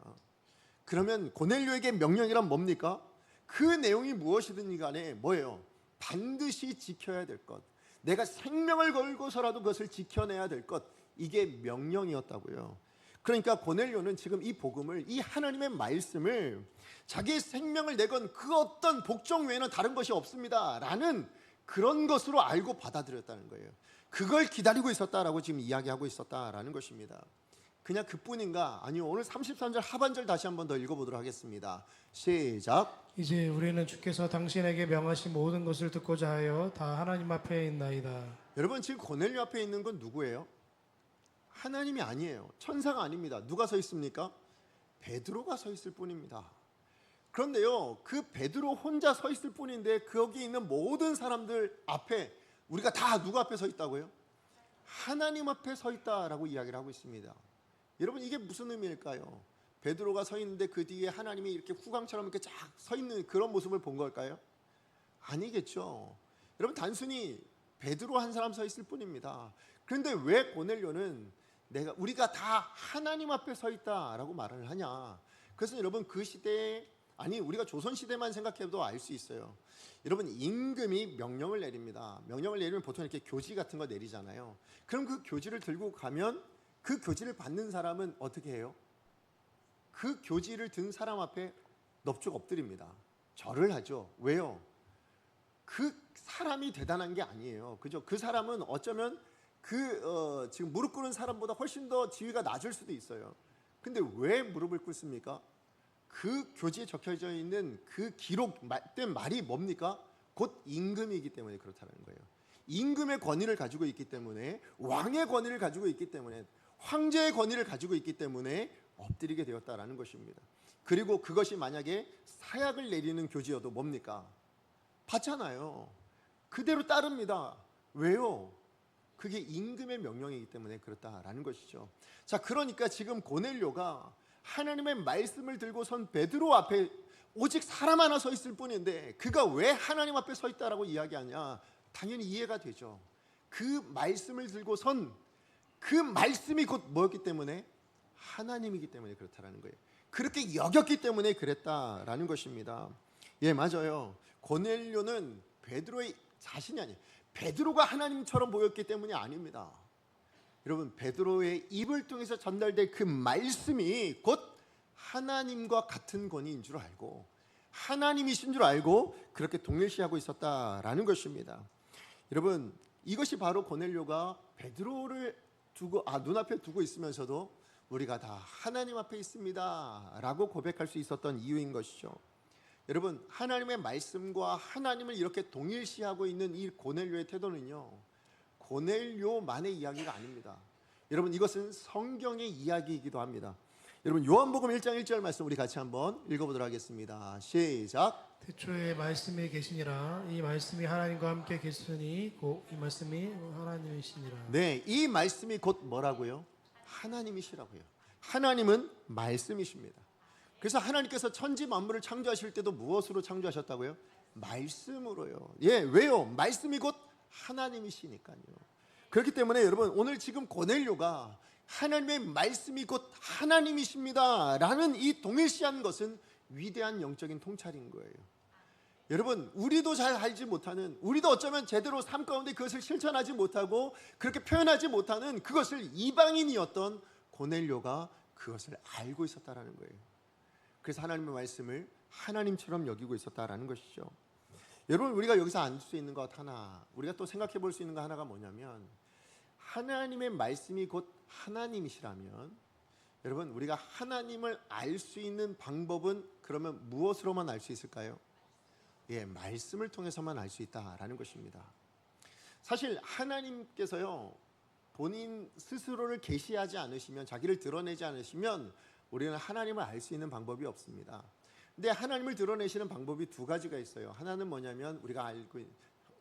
그러면 고넬료에게 명령이란 뭡니까? 그 내용이 무엇이든 간에 뭐예요? 반드시 지켜야 될 것, 내가 생명을 걸고서라도 그것을 지켜내야 될 것, 이게 명령이었다고요. 그러니까 고넬료는 지금 이 복음을, 이 하나님의 말씀을 자기의 생명을 내건 그 어떤 복종 외에는 다른 것이 없습니다 라는 그런 것으로 알고 받아들였다는 거예요. 그걸 기다리고 있었다라고 지금 이야기하고 있었다라는 것입니다. 그냥 그뿐인가? 아니요, 오늘 33절 하반절 다시 한번 더 읽어보도록 하겠습니다. 시작.
이제 우리는 주께서 당신에게 명하신 모든 것을 듣고자 하여 다 하나님 앞에 있나이다.
여러분, 지금 고넬료 앞에 있는 건 누구예요? 하나님이 아니에요. 천사가 아닙니다. 누가 서 있습니까? 베드로가 서 있을 뿐입니다. 그런데요, 그 베드로 혼자 서 있을 뿐인데 거기 있는 모든 사람들 앞에 우리가 다 누구 앞에 서 있다고요? 하나님 앞에 서 있다라고 이야기를 하고 있습니다. 여러분, 이게 무슨 의미일까요? 베드로가 서 있는데 그 뒤에 하나님이 이렇게 후광처럼 이렇게 쫙 서 있는 그런 모습을 본 걸까요? 아니겠죠. 여러분, 단순히 베드로 한 사람 서 있을 뿐입니다. 그런데 왜 고넬료는 우리가 다 하나님 앞에 서 있다라고 말을 하냐? 그래서 여러분, 그 시대에, 아니 우리가 조선 시대만 생각해도 알 수 있어요. 여러분, 임금이 명령을 내립니다. 명령을 내리면 보통 이렇게 교지 같은 거 내리잖아요. 그럼 그 교지를 들고 가면 그 교지를 받는 사람은 어떻게 해요? 그 교지를 든 사람 앞에 넙죽 엎드립니다. 절을 하죠. 왜요? 그 사람이 대단한 게 아니에요. 그죠? 그 사람은 어쩌면 지금 무릎 꿇은 사람보다 훨씬 더 지위가 낮을 수도 있어요. 근데 왜 무릎을 꿇습니까? 그 교지에 적혀져 있는 그 기록된 말이 뭡니까? 곧 임금이기 때문에 그렇다는 거예요. 임금의 권위를 가지고 있기 때문에, 왕의 권위를 가지고 있기 때문에, 황제의 권위를 가지고 있기 때문에 엎드리게 되었다라는 것입니다. 그리고 그것이 만약에 사약을 내리는 교지여도 뭡니까? 받잖아요. 그대로 따릅니다. 왜요? 그게 임금의 명령이기 때문에 그렇다라는 것이죠. 자, 그러니까 지금 고넬료가 하나님의 말씀을 들고 선 베드로 앞에 오직 사람 하나 서 있을 뿐인데 그가 왜 하나님 앞에 서 있다라고 이야기하냐? 당연히 이해가 되죠. 그 말씀을 들고 선 그 말씀이 곧 뭐였기 때문에? 하나님이기 때문에 그렇다라는 거예요. 그렇게 여겼기 때문에 그랬다라는 것입니다. 예, 맞아요. 고넬료는 베드로의 자신이 아니에요. 베드로가 하나님처럼 보였기 때문이 아닙니다. 여러분, 베드로의 입을 통해서 전달될 그 말씀이 곧 하나님과 같은 권위인 줄 알고 하나님이신 줄 알고 그렇게 동일시하고 있었다라는 것입니다. 여러분, 이것이 바로 고넬료가 베드로를 눈앞에 두고 있으면서도 우리가 다 하나님 앞에 있습니다 라고 고백할 수 있었던 이유인 것이죠. 여러분, 하나님의 말씀과 하나님을 이렇게 동일시하고 있는 이 고넬료의 태도는요, 고넬료만의 이야기가 아닙니다. 여러분, 이것은 성경의 이야기이기도 합니다. 여러분, 요한복음 1장 1절 말씀 우리 같이 한번 읽어보도록 하겠습니다. 시작.
태초에 말씀이 계시니라. 이 말씀이 하나님과 함께 계시니 곧 이 말씀이 하나님이시니라.
네, 이 말씀이 곧 뭐라고요? 하나님이시라고요. 하나님은 말씀이십니다. 그래서 하나님께서 천지 만물을 창조하실 때도 무엇으로 창조하셨다고요? 말씀으로요. 예, 왜요? 말씀이 곧 하나님이시니까요. 그렇기 때문에 여러분, 오늘 지금 고넬료가 하나님의 말씀이 곧 하나님이십니다 라는 이 동일시한 것은 위대한 영적인 통찰인 거예요. 여러분, 우리도 잘 알지 못하는, 우리도 어쩌면 제대로 삶 가운데 그것을 실천하지 못하고 그렇게 표현하지 못하는 그것을 이방인이었던 고넬료가 그것을 알고 있었다라는 거예요. 그래서 하나님의 말씀을 하나님처럼 여기고 있었다라는 것이죠. 여러분, 우리가 여기서 알 수 있는 것 하나, 우리가 또 생각해 볼 수 있는 것 하나가 뭐냐면, 하나님의 말씀이 곧 하나님이시라면 여러분, 우리가 하나님을 알 수 있는 방법은 그러면 무엇으로만 알 수 있을까요? 예, 말씀을 통해서만 알 수 있다라는 것입니다. 사실 하나님께서요, 본인 스스로를 계시하지 않으시면, 자기를 드러내지 않으시면 우리는 하나님을 알 수 있는 방법이 없습니다. 근데 하나님을 드러내시는 방법이 두 가지가 있어요. 하나는 뭐냐면 우리가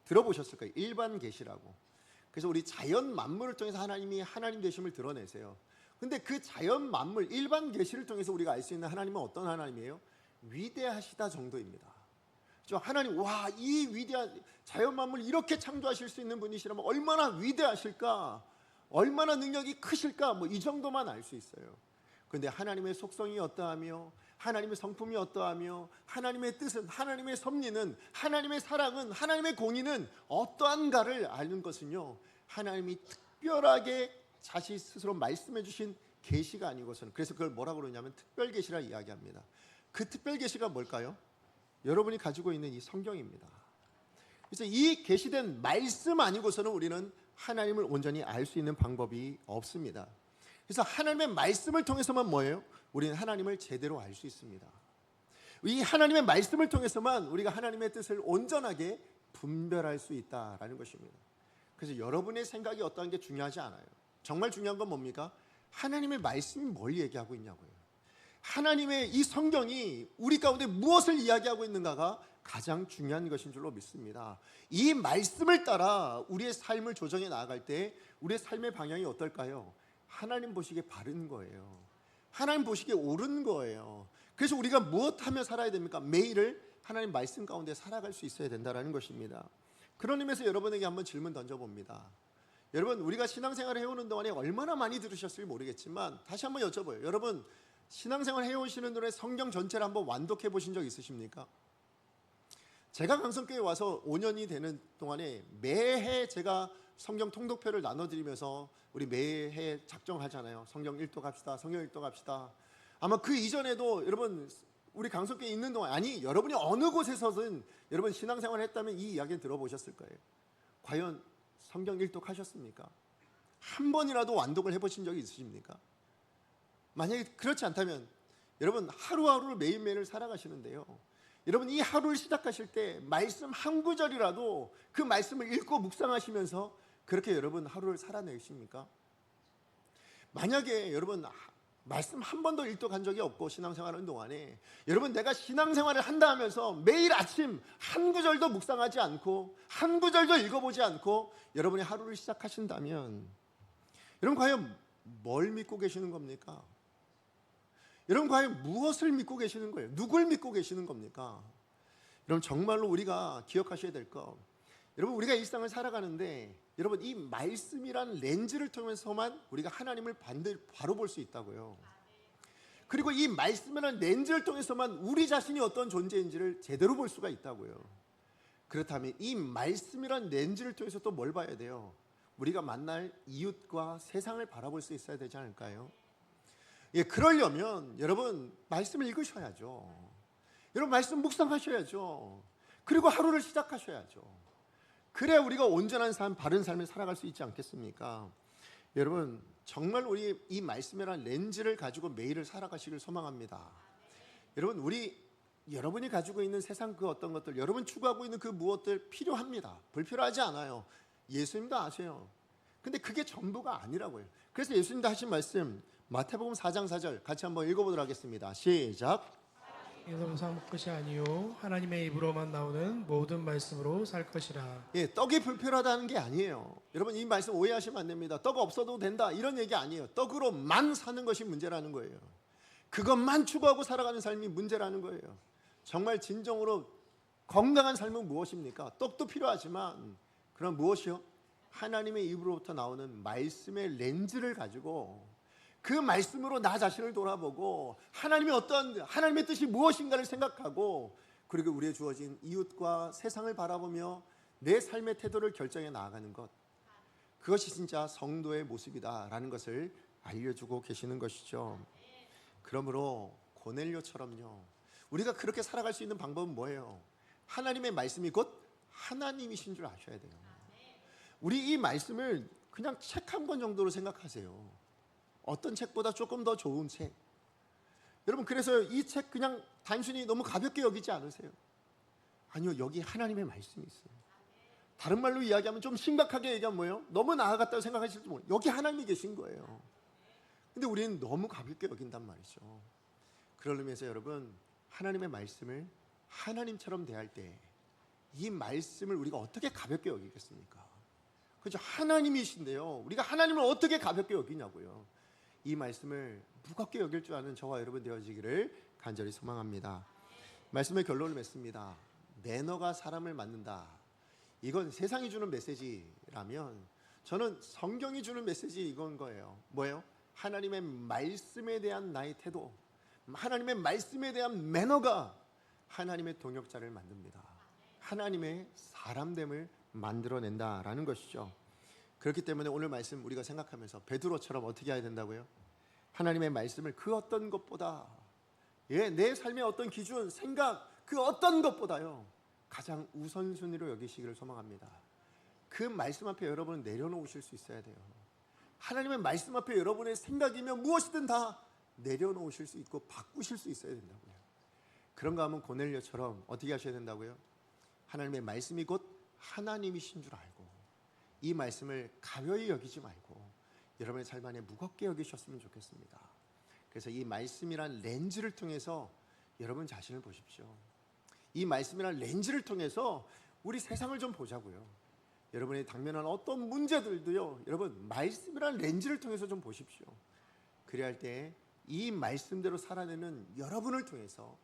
들어보셨을 거예요. 일반 계시라고. 그래서 우리 자연 만물을 통해서 하나님이 하나님 되심을 드러내세요. 근데 그 자연 만물 일반 계시를 통해서 우리가 알 수 있는 하나님은 어떤 하나님이에요? 위대하시다 정도입니다. 저 하나님, 와, 이 위대한 자연 만물 이렇게 창조하실 수 있는 분이시라면 얼마나 위대하실까, 얼마나 능력이 크실까, 뭐 이 정도만 알 수 있어요. 그런데 하나님의 속성이 어떠하며, 하나님의 성품이 어떠하며, 하나님의 뜻은, 하나님의 섭리는, 하나님의 사랑은, 하나님의 공의는 어떠한가를 아는 것은요, 하나님이 특별하게 자신 스스로 말씀해 주신 계시가 아니고서는, 그래서 그걸 뭐라고 그러냐면 특별 계시라 이야기합니다. 그 특별 계시가 뭘까요? 여러분이 가지고 있는 이 성경입니다. 그래서 이 계시된 말씀 아니고서는 우리는 하나님을 온전히 알 수 있는 방법이 없습니다. 그래서 하나님의 말씀을 통해서만 뭐예요? 우리는 하나님을 제대로 알 수 있습니다. 이 하나님의 말씀을 통해서만 우리가 하나님의 뜻을 온전하게 분별할 수 있다라는 것입니다. 그래서 여러분의 생각이 어떠한 게 중요하지 않아요. 정말 중요한 건 뭡니까? 하나님의 말씀이 뭘 얘기하고 있냐고요. 하나님의 이 성경이 우리 가운데 무엇을 이야기하고 있는가가 가장 중요한 것인 줄로 믿습니다. 이 말씀을 따라 우리의 삶을 조정해 나아갈 때 우리의 삶의 방향이 어떨까요? 하나님 보시기에 바른 거예요. 하나님 보시기에 옳은 거예요. 그래서 우리가 무엇하며 살아야 됩니까? 매일을 하나님 말씀 가운데 살아갈 수 있어야 된다는 것입니다. 그런 의미에서 여러분에게 한번 질문 던져봅니다. 여러분, 우리가 신앙생활을 해오는 동안에 얼마나 많이 들으셨을지 모르겠지만 다시 한번 여쭤봐요. 여러분, 신앙생활 해오시는 동안에 성경 전체를 한번 완독해 보신 적 있으십니까? 제가 강성교회에 와서 5년이 되는 동안에 매해 제가 성경 통독표를 나눠드리면서 우리 매해 작정하잖아요. 성경 1도 갑시다. 성경 1도 갑시다. 아마 그 이전에도 여러분 우리 강성교회에 있는 동안, 아니 여러분이 어느 곳에서든 여러분 신앙생활을 했다면 이 이야기를 들어보셨을 거예요. 과연 성경 1독 하셨습니까? 한 번이라도 완독을 해보신 적이 있으십니까? 만약에 그렇지 않다면 여러분 하루하루를 매일매일 살아가시는데요, 여러분 이 하루를 시작하실 때 말씀 한 구절이라도 그 말씀을 읽고 묵상하시면서 그렇게 여러분 하루를 살아내십니까? 만약에 여러분 말씀 한 번도 일독한 적이 없고 신앙생활하는 동안에 여러분 내가 신앙생활을 한다 하면서 매일 아침 한 구절도 묵상하지 않고 한 구절도 읽어보지 않고 여러분이 하루를 시작하신다면 여러분 과연 뭘 믿고 계시는 겁니까? 여러분 과연 무엇을 믿고 계시는 거예요? 누굴 믿고 계시는 겁니까? 여러분 정말로 우리가 기억하셔야 될 거, 여러분 우리가 일상을 살아가는데 여러분 이 말씀이란 렌즈를 통해서만 우리가 하나님을 바로 볼 수 있다고요. 그리고 이 말씀이란 렌즈를 통해서만 우리 자신이 어떤 존재인지를 제대로 볼 수가 있다고요. 그렇다면 이 말씀이란 렌즈를 통해서 또 뭘 봐야 돼요? 우리가 만날 이웃과 세상을 바라볼 수 있어야 되지 않을까요? 예, 그러려면 여러분 말씀을 읽으셔야죠. 여러분 말씀 묵상하셔야죠. 그리고 하루를 시작하셔야죠. 그래야 우리가 온전한 삶, 바른 삶을 살아갈 수 있지 않겠습니까? 여러분 정말 우리 이 말씀이란 렌즈를 가지고 매일을 살아가시길 소망합니다. 여러분 여러분이 가지고 있는 세상 그 어떤 것들, 여러분 추구하고 있는 그 무엇들 필요합니다. 불필요하지 않아요. 예수님도 아세요. 근데 그게 전부가 아니라고요. 그래서 예수님도 하신 말씀 마태복음 4장 4절 같이 한번 읽어보도록 하겠습니다. 시작.
이는 상 끝이 아니요 하나님의 입으로만 나오는 모든 말씀으로 살 것이라.
예, 떡이 불필요하다는 게 아니에요. 여러분 이 말씀 오해하시면 안 됩니다. 떡 없어도 된다 이런 얘기 아니에요. 떡으로만 사는 것이 문제라는 거예요. 그것만 추구하고 살아가는 삶이 문제라는 거예요. 정말 진정으로 건강한 삶은 무엇입니까? 떡도 필요하지만 그럼 무엇이요? 하나님의 입으로부터 나오는 말씀의 렌즈를 가지고 그 말씀으로 나 자신을 돌아보고 하나님의 뜻이 무엇인가를 생각하고 그리고 우리의 주어진 이웃과 세상을 바라보며 내 삶의 태도를 결정해 나아가는 것, 그것이 진짜 성도의 모습이다라는 것을 알려주고 계시는 것이죠. 그러므로 고넬료처럼요, 우리가 그렇게 살아갈 수 있는 방법은 뭐예요? 하나님의 말씀이 곧 하나님이신 줄 아셔야 돼요. 우리 이 말씀을 그냥 책 한 권 정도로 생각하세요. 어떤 책보다 조금 더 좋은 책. 여러분 그래서 이 책 그냥 단순히 너무 가볍게 여기지 않으세요. 아니요, 여기 하나님의 말씀이 있어요. 다른 말로 이야기하면 좀 심각하게 얘기하면 뭐예요? 너무 나아갔다고 생각하실지 모르겠어요. 여기 하나님이 계신 거예요. 근데 우리는 너무 가볍게 여긴단 말이죠. 그런 의미에서 여러분 하나님의 말씀을 하나님처럼 대할 때 이 말씀을 우리가 어떻게 가볍게 여기겠습니까? 그렇죠. 하나님이신데요, 우리가 하나님을 어떻게 가볍게 여기냐고요. 이 말씀을 무겁게 여길 줄 아는 저와 여러분 되어지기를 간절히 소망합니다. 말씀의 결론을 맺습니다. 매너가 사람을 만든다. 이건 세상이 주는 메시지라면 저는 성경이 주는 메시지 이건 거예요. 뭐예요? 하나님의 말씀에 대한 나의 태도, 하나님의 말씀에 대한 매너가 하나님의 동역자를 만듭니다. 하나님의 사람됨을 만들어낸다라는 것이죠. 그렇기 때문에 오늘 말씀 우리가 생각하면서 베드로처럼 어떻게 해야 된다고요? 하나님의 말씀을 그 어떤 것보다, 내 삶의 어떤 기준, 생각, 그 어떤 것보다요 가장 우선순위로 여기시기를 소망합니다. 그 말씀 앞에 여러분은 내려놓으실 수 있어야 돼요. 하나님의 말씀 앞에 여러분의 생각이면 무엇이든 다 내려놓으실 수 있고 바꾸실 수 있어야 된다고요. 그런가 하면 고넬료처럼 어떻게 하셔야 된다고요? 하나님의 말씀이 곧 하나님이신 줄 알고 이 말씀을 가벼이 여기지 말고 여러분의 삶 안에 무겁게 여기셨으면 좋겠습니다. 그래서 이 말씀이란 렌즈를 통해서 여러분 자신을 보십시오. 이 말씀이란 렌즈를 통해서 우리 세상을 좀 보자고요. 여러분이 당면한 어떤 문제들도요, 여러분 말씀이란 렌즈를 통해서 좀 보십시오. 그래야 할 때 이 말씀대로 살아내는 여러분을 통해서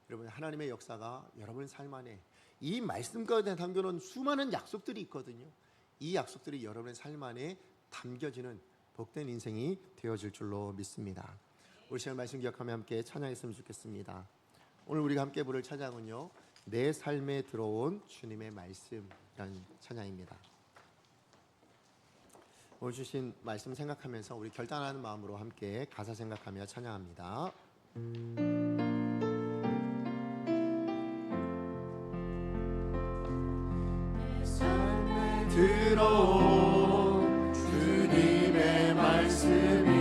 여러분 하나님의 역사가 여러분의 삶 안에 이 말씀 가운데 담겨놓은 수많은 약속들이 있거든요. 이 약속들이 여러분의 삶 안에 담겨지는 복된 인생이 되어질 줄로 믿습니다. 우리 시간 말씀 기억하며 함께 찬양했으면 좋겠습니다. 오늘 우리가 함께 부를 찬양은요, 내 삶에 들어온 주님의 말씀이라는 찬양입니다. 오늘 주신 말씀 생각하면서 우리 결단하는 마음으로 함께 가사 생각하며 찬양합니다.
내 삶에 들어온 주님의 말씀이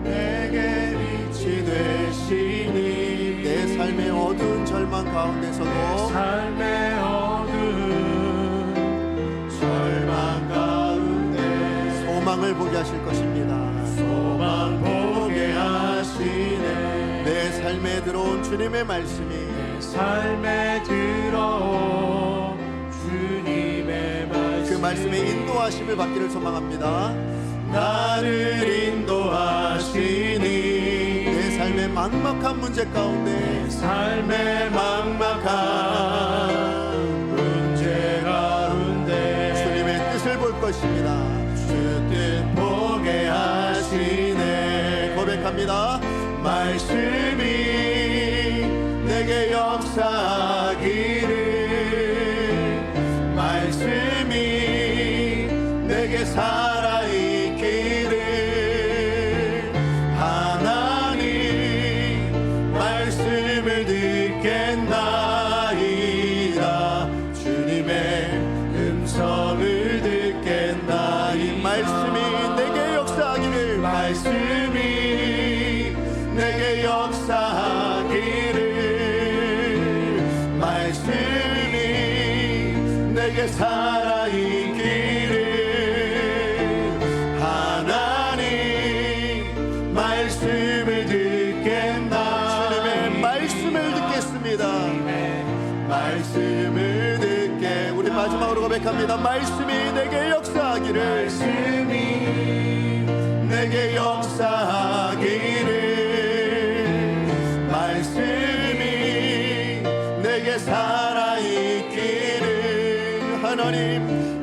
내게 빛이 되시니
내 삶의 어두운 절망 가운데서도
내 삶의 어두운 절망 가운데
소망을 보게 하실 것입니다.
소망 보게 하시네.
내 삶에 들어온 주님의 말씀이
내 삶에 들어온 주님의 말씀
그 말씀의 인도하심을 받기를 소망합니다.
나를 인도하시니
내 삶의 막막한 문제 가운데
삶의 막막한 문제 가운데
주님의 뜻을 볼 것입니다.
주 뜻 보게 하시네.
고백합니다.
말씀이 내게 역사하기를 말씀이 내게 살아있기를 하나님 말씀을 듣겠나이다. 주님의 음성을 듣겠나이다.
말씀이 내게 역사하기를
말씀이 내게 역사하기를 말씀이 내게 살아있기를 하나님 말씀을 듣겠나.
주님의 말씀을 듣겠습니다.
말씀을 듣게.
우리 마지막으로 고백합니다. 말씀이 내게 역사하기를
말씀이 내게 역사하기를 말씀이 내게 살아있기를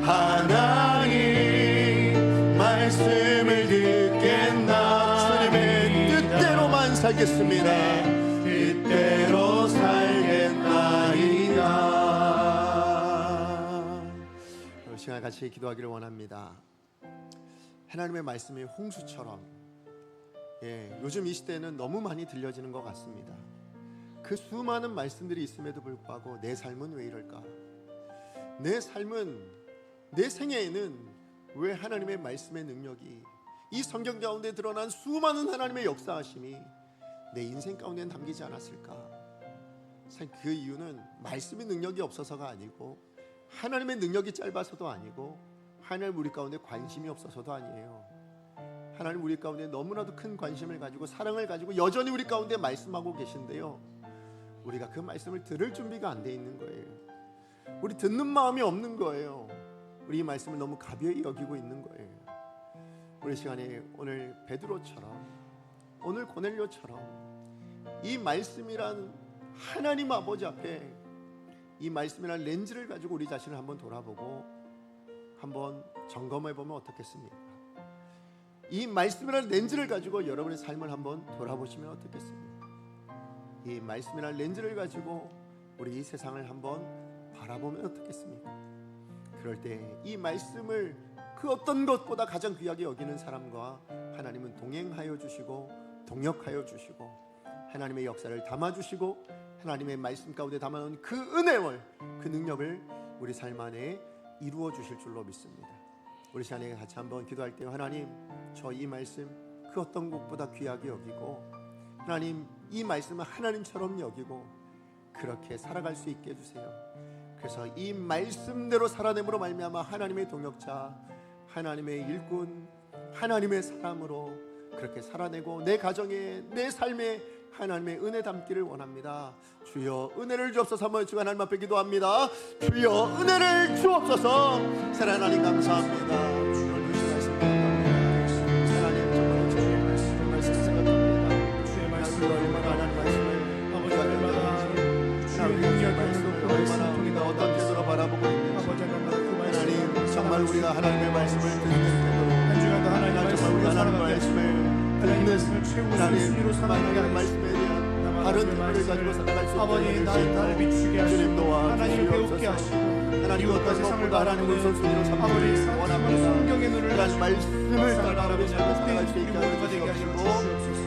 하나님 말씀을 듣겠나.
주님의 뜻대로만 살겠습니다.
뜻대로 살겠나이다.
이 시간 같이 기도하기를 원합니다. 하나님의 말씀이 홍수처럼 요즘 이 시대에는 너무 많이 들려지는 것 같습니다. 그 수많은 말씀들이 있음에도 불구하고 내 삶은 왜 이럴까? 내 삶은, 내 생애에는 왜 하나님의 말씀의 능력이, 이 성경 가운데 드러난 수많은 하나님의 역사하심이 내 인생 가운데 담기지 않았을까? 사실 그 이유는 말씀의 능력이 없어서가 아니고 하나님의 능력이 짧아서도 아니고 하나님 우리 가운데 관심이 없어서도 아니에요. 하나님 우리 가운데 너무나도 큰 관심을 가지고 사랑을 가지고 여전히 우리 가운데 말씀하고 계신데요, 우리가 그 말씀을 들을 준비가 안 돼 있는 거예요. 우리 듣는 마음이 없는 거예요. 우리 이 말씀을 너무 가벼이 여기고 있는 거예요. 우리 시간에 오늘 베드로처럼, 오늘 고넬료처럼 이 말씀이란 하나님 아버지 앞에 이 말씀이란 렌즈를 가지고 우리 자신을 한번 돌아보고 한번 점검해 보면 어떻겠습니까? 이 말씀이란 렌즈를 가지고 여러분의 삶을 한번 돌아보시면 어떻겠습니까? 이 말씀이란 렌즈를 가지고 우리 이 세상을 한번 바라보면 어떻겠습니까? 그럴 때 이 말씀을 그 어떤 것보다 가장 귀하게 여기는 사람과 하나님은 동행하여 주시고 동역하여 주시고 하나님의 역사를 담아주시고 하나님의 말씀 가운데 담아놓은 그 은혜를, 그 능력을 우리 삶 안에 이루어 주실 줄로 믿습니다. 우리 시간에 같이 한번 기도할 때, 하나님, 저 이 말씀 그 어떤 것보다 귀하게 여기고, 하나님 이 말씀을 하나님처럼 여기고 그렇게 살아갈 수 있게 해주세요. 그래서 이 말씀대로 살아냄으로 말미암아 하나님의 동역자, 하나님의 일꾼, 하나님의 사람으로 그렇게 살아내고 내 가정에, 내 삶에 하나님의 은혜 담기를 원합니다. 주여 은혜를 주옵소서. 한번 주간 하나님 앞에 기도합니다. 주여 은혜를 주옵소서. 사랑하는 하나님 감사합니다. 오늘 주신 말씀 감사합니다. 하나님 정말 주의 말씀 생각합니다.
주의 말씀
얼마나 하나님 말씀을
아버지 얼마나 주의 능력을
말씀을 얼마나 어떤 태도로 바라보고 있는지,
아버지 얼마나 그
하나님
말씀
정말 우리가 하나님의 말씀을 듣는 태도로,
한 주간도 하나님의
정말
말씀으로
우리가 하나님의
살아가게
말씀을
하나님의 말씀을 최고 순위로 살아가게
하나님의 말씀에 대한 바른 의미를 가지고 살아갈 수 있도록
아버지 나를 비추게 하시고
주님 도와
하나님 배우게
주시옵소서.
하시고
하나님
이웃과
어떤
세상을
것보다 하나님을
바라보는
우선순위로
아버지
삼기를 원합니다.
성경의 눈을
하나님 말씀을 따라 우리 삶을 살아갈 수 있게 하여 주시옵시고,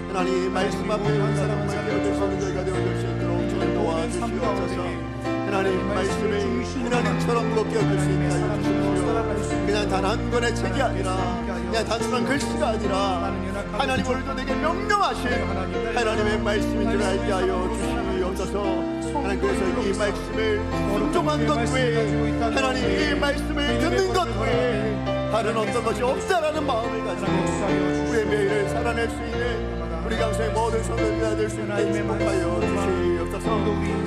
하나님 말씀 앞에 한 사람만 되어줄 수 있는 저희가 되어줄 수 있도록 주님 도와주시옵소서. 하나님 말씀을 하나님처럼 무겁게 여길 수 있게 하여 주십시오. 그냥 단 한 권의 책이 아니라, 그냥 단순한 글씨가 아니라 하나님 오늘도 내게 명령하신 하나님의 말씀인 줄 알게 하여 주시옵소서. 하나님 그래서 이 말씀을 순종한 것 외에, 하나님 이 말씀을 듣는 것 외에 다른 어떤 것이 없다라는 마음을 가지고 우리의 매일을 살아낼 수 있는 우리 강소의 모든 성도들이 될 수 있게 축복하여 주시옵소서.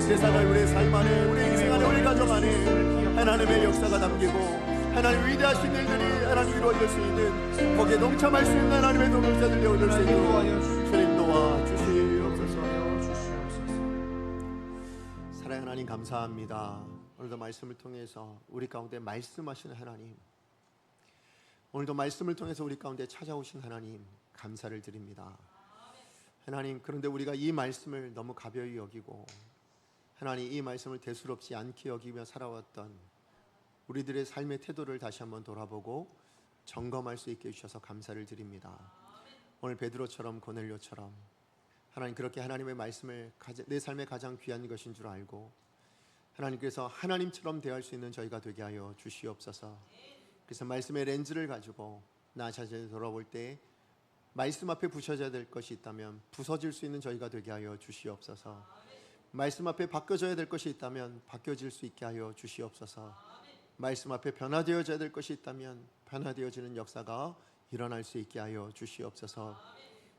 세상을 우리의 삶 안에, 우리 인생 안에, 우리 가정 안에 하나님의 역사가 담기고 하나님 위대하신 일들이 하나님 이루어질 수 있는, 거기에 동참할 수 있는 하나님의 동역자들 되어줄 수 있도록 주님 도와주시옵소서. 사랑하는 하나님 감사합니다. 오늘도 말씀을 통해서 우리 가운데 말씀하시는 하나님, 오늘도 말씀을 통해서 우리 가운데 찾아오신 하나님 감사를 드립니다. 하나님, 그런데 우리가 이 말씀을 너무 가벼이 여기고 하나님 이 말씀을 대수롭지 않게 여기며 살아왔던 우리들의 삶의 태도를 다시 한번 돌아보고 점검할 수 있게 해주셔서 감사를 드립니다. 오늘 베드로처럼 고넬료처럼 하나님 그렇게 하나님의 말씀을 내 삶의 가장 귀한 것인 줄 알고 하나님께서 하나님처럼 대할 수 있는 저희가 되게 하여 주시옵소서. 그래서 말씀의 렌즈를 가지고 나 자신을 돌아볼 때 말씀 앞에 부서져야 될 것이 있다면 부서질 수 있는 저희가 되게 하여 주시옵소서. 말씀 앞에 바뀌어져야 될 것이 있다면 바뀌어질 수 있게 하여 주시옵소서. 말씀 앞에 변화되어져야 될 것이 있다면 변화되어지는 역사가 일어날 수 있게 하여 주시옵소서.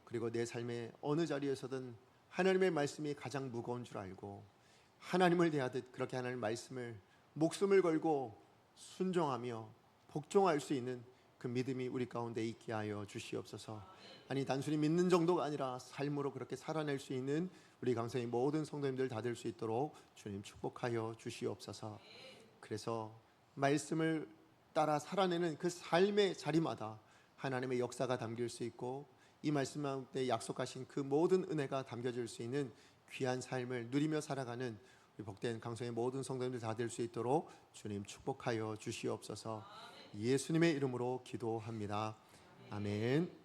그리고 내 삶의 어느 자리에서든 하나님의 말씀이 가장 무거운 줄 알고 하나님을 대하듯 그렇게 하나님의 말씀을 목숨을 걸고 순종하며 복종할 수 있는 그 믿음이 우리 가운데 있게 하여 주시옵소서. 아니 단순히 믿는 정도가 아니라 삶으로 그렇게 살아낼 수 있는 우리 강성의 모든 성도님들 다 될 수 있도록 주님 축복하여 주시옵소서. 그래서 말씀을 따라 살아내는 그 삶의 자리마다 하나님의 역사가 담길 수 있고 이 말씀 가운데 약속하신 그 모든 은혜가 담겨질 수 있는 귀한 삶을 누리며 살아가는 우리 복된 강성의 모든 성도님들 다 될 수 있도록 주님 축복하여 주시옵소서. 예수님의 이름으로 기도합니다. 아멘.